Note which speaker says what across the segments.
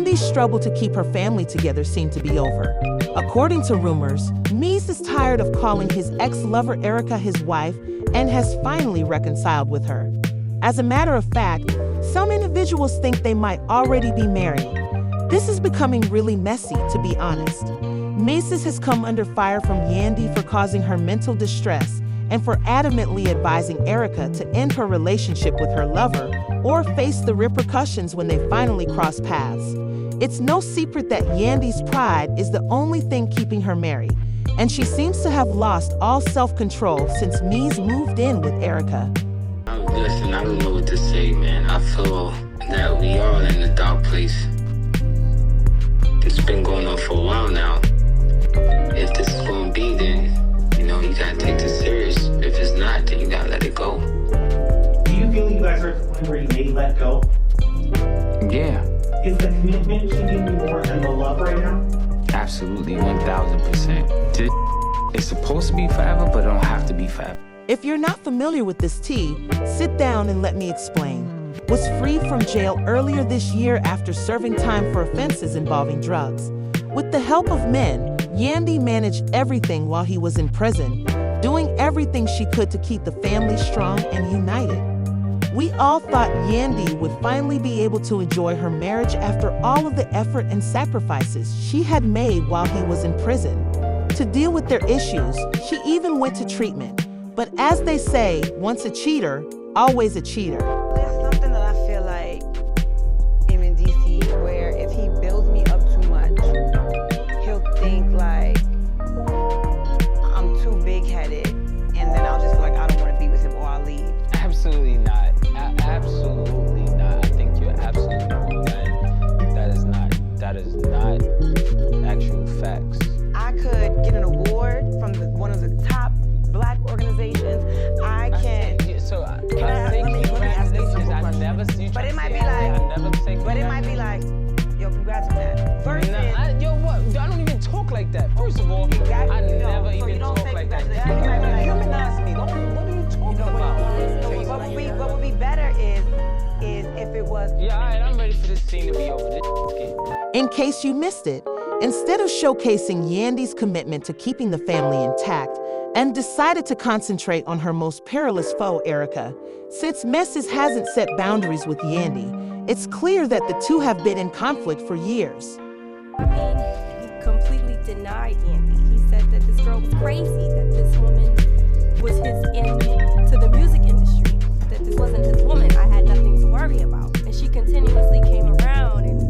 Speaker 1: Yandy's struggle to keep her family together seemed to be over. According to rumors, Mies is tired of calling his ex-lover Erica his wife and has finally reconciled with her. As a matter of fact, some individuals think they might already be married. This is becoming really messy, to be honest. Mendeecees has come under fire from Yandy for causing her mental distress and for adamantly advising Erica to end her relationship with her lover or face the repercussions when they finally cross paths. It's no secret that Yandy's pride is the only thing keeping her married, and she seems to have lost all self-control since Mies moved in with Erica.
Speaker 2: Listen, I don't know what to say, man. I feel that we all in a dark place. It's been going on for a while now. If this is going to be, then, you got to take this serious. If it's not, then you got to let it go.
Speaker 3: Do you feel you guys are at the point where you may let go?
Speaker 2: Yeah.
Speaker 3: Is the commitment keeping you more than the love right now?
Speaker 2: Absolutely, 1000%. It's supposed to be forever, but it don't have to be forever.
Speaker 1: If you're not familiar with this tea, sit down and let me explain. Was freed from jail earlier this year after serving time for offenses involving drugs. With the help of men, Yandy managed everything while he was in prison, doing everything she could to keep the family strong and united. We all thought Yandy would finally be able to enjoy her marriage after all of the effort and sacrifices she had made while he was in prison. To deal with their issues, she even went to treatment. But as they say, once a cheater, always a cheater.
Speaker 4: There's something that I feel like in Mendeecees where if he builds me up too much, he'll think like I'm too big-headed, and then I'll just feel like I don't want to be with him or I'll leave.
Speaker 5: Absolutely not. Absolutely not. I think you're absolutely wrong. That is not actual facts.
Speaker 4: I could get an award from one of the top Black organizations. I can. But it might be like, yo, congrats on that. Versus,
Speaker 5: I don't even talk like that. First of all, I never even talk like that. Humanize me. What are you talking about?
Speaker 4: What would be better is if it was.
Speaker 5: Yeah, all right, I'm ready for this scene to be over.
Speaker 1: In case you missed it, instead of showcasing Yandy's commitment to keeping the family intact, and decided to concentrate on her most perilous foe, Erica. Since Mendeecees hasn't set boundaries with Yandy, it's clear that the two have been in conflict for years.
Speaker 6: I mean, he completely denied Yandy. He said that this girl was crazy, that this woman was his end to the music industry, that this wasn't his woman. I had nothing to worry about. And she continuously came around and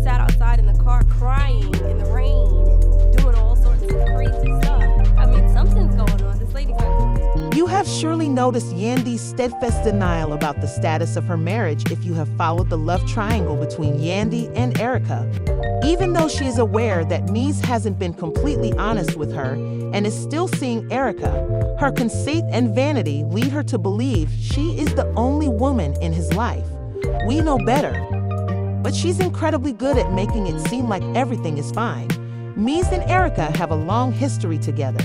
Speaker 6: sat outside in the car crying in the rain and doing all sorts of crazy stuff. I mean, something's going on. This lady's not doing it.
Speaker 1: You have surely noticed Yandy's steadfast denial about the status of her marriage if you have followed the love triangle between Yandy and Erica. Even though she is aware that Mies hasn't been completely honest with her and is still seeing Erica, her conceit and vanity lead her to believe she is the only woman in his life. We know better. But she's incredibly good at making it seem like everything is fine. Mies and Erica have a long history together.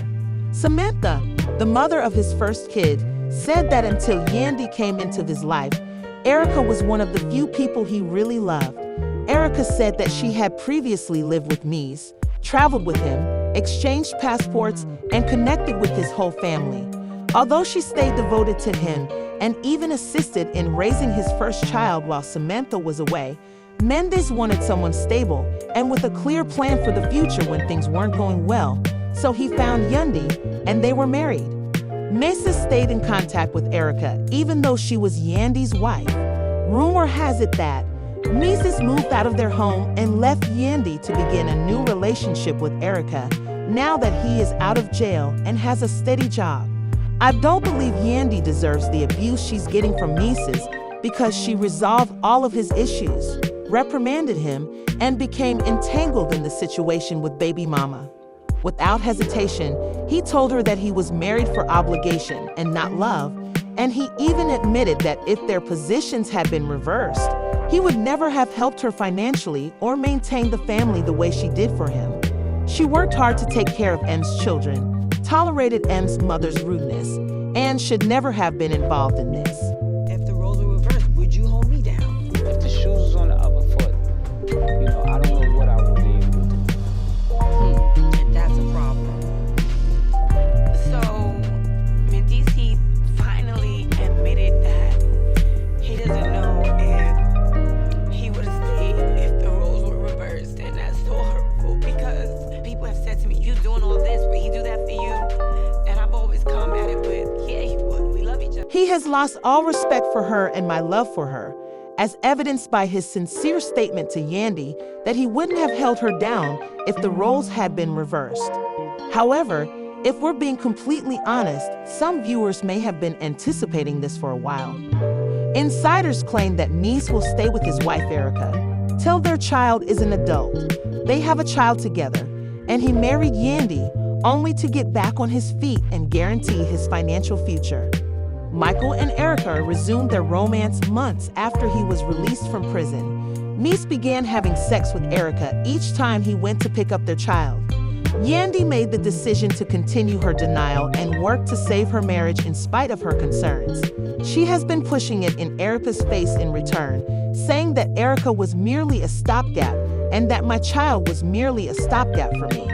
Speaker 1: Samantha, the mother of his first kid, said that until Yandy came into his life, Erica was one of the few people he really loved. Erica said that she had previously lived with Mies, traveled with him, exchanged passports, and connected with his whole family. Although she stayed devoted to him and even assisted in raising his first child while Samantha was away, Mendeecees wanted someone stable and with a clear plan for the future when things weren't going well, so he found Yandy, and they were married. Mendeecees stayed in contact with Erica even though she was Yandy's wife. Rumor has it that Mendeecees moved out of their home and left Yandy to begin a new relationship with Erica now that he is out of jail and has a steady job. I don't believe Yandy deserves the abuse she's getting from Mendeecees because she resolved all of his issues, reprimanded him, and became entangled in the situation with baby mama. Without hesitation, he told her that he was married for obligation and not love, and he even admitted that if their positions had been reversed, he would never have helped her financially or maintained the family the way she did for him. She worked hard to take care of M's children, tolerated M's mother's rudeness, and should never have been involved in this.
Speaker 4: If the roles were reversed, would you hold me down?
Speaker 5: If the shoes was on the other foot, I
Speaker 1: He has lost all respect for her and my love for her, as evidenced by his sincere statement to Yandy that he wouldn't have held her down if the roles had been reversed. However, if we're being completely honest, some viewers may have been anticipating this for a while. Insiders claim that Mies will stay with his wife Erica till their child is an adult. They have a child together, and he married Yandy only to get back on his feet and guarantee his financial future. Michael and Erica resumed their romance months after he was released from prison. Mies began having sex with Erica each time he went to pick up their child. Yandy made the decision to continue her denial and work to save her marriage in spite of her concerns. She has been pushing it in Erica's face in return, saying that Erica was merely a stopgap and that my child was merely a stopgap for me.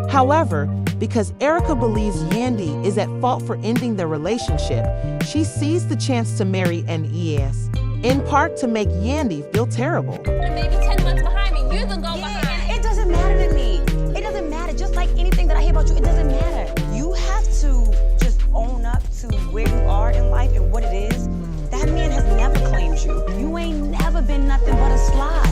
Speaker 1: However, because Erica believes Yandy is at fault for ending their relationship, she seized the chance to marry Mendeecees, in part to make Yandy feel terrible.
Speaker 6: Maybe 10 months behind me, years ago behind.
Speaker 4: It doesn't matter to me. It doesn't matter. Just like anything that I hear about you, it doesn't matter. You have to just own up to where you are in life and what it is. That man has never claimed you. You ain't never been nothing but a slide.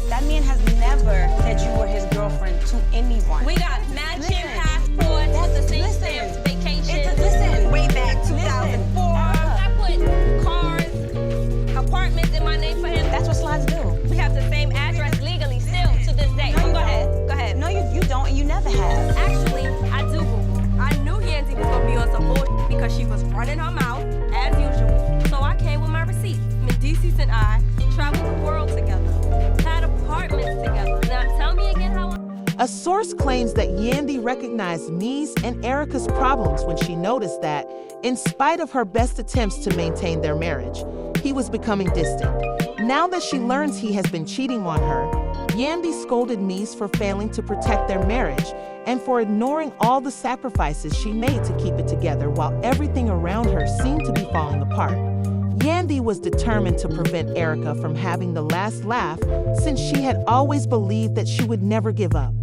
Speaker 4: That man has never said you were his girlfriend to anyone.
Speaker 6: We got matching passports, the same stamps, vacations.
Speaker 4: Listen, way back 2004.
Speaker 6: I put cars, apartments in my name for him.
Speaker 4: That's what slides do.
Speaker 6: We have the same address legally still to this day.
Speaker 4: No, you
Speaker 6: Go ahead. Go ahead.
Speaker 4: No, you don't, and you never have.
Speaker 6: Actually, I do, boo-boo. I knew Yandy was gonna be on some bullshit because she was running her mouth, as usual. So I came with my receipts. Mendeecees and I traveled the world together, had apartments together. Now tell me again how.
Speaker 1: A source claims that Yandy recognized Mies and Erica's problems when she noticed that, in spite of her best attempts to maintain their marriage, he was becoming distant. Now that she learns he has been cheating on her, Yandy scolded Mies for failing to protect their marriage and for ignoring all the sacrifices she made to keep it together while everything around her seemed to be falling apart. Yandy was determined to prevent Erica from having the last laugh since she had always believed that she would never give up.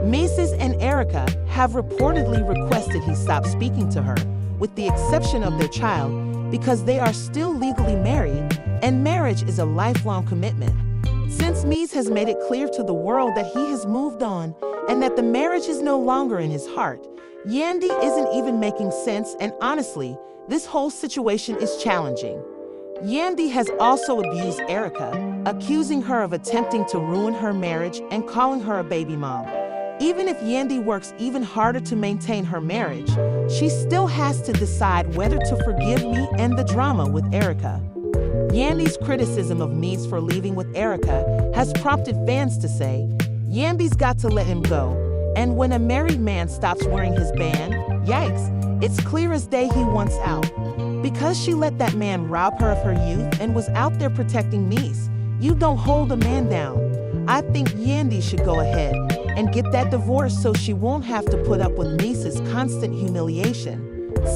Speaker 1: Mendeecees and Erica have reportedly requested he stop speaking to her, with the exception of their child, because they are still legally married and marriage is a lifelong commitment. Since Mies has made it clear to the world that he has moved on and that the marriage is no longer in his heart, Yandy isn't even making sense, and honestly, this whole situation is challenging. Yandy has also abused Erica, accusing her of attempting to ruin her marriage and calling her a baby mom. Even if Yandy works even harder to maintain her marriage, she still has to decide whether to forgive me and the drama with Erica. Yandy's criticism of Mies for leaving with Erica has prompted fans to say, Yandy's got to let him go, and when a married man stops wearing his band, yikes, it's clear as day he wants out. Because she let that man rob her of her youth and was out there protecting Mies, you don't hold a man down. I think Yandy should go ahead and get that divorce so she won't have to put up with Mies's constant humiliation.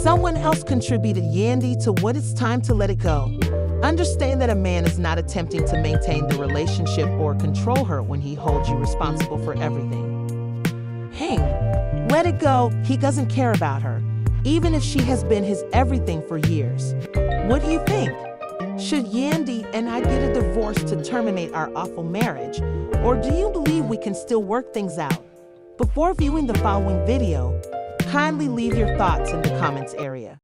Speaker 1: Someone else contributed Yandy to what it's time to let it go. Understand that a man is not attempting to maintain the relationship or control her when he holds you responsible for everything. Hey, let it go. He doesn't care about her, even if she has been his everything for years. What do you think? Should Yandy and I get a divorce to terminate our awful marriage, or do you believe we can still work things out? Before viewing the following video, kindly leave your thoughts in the comments area.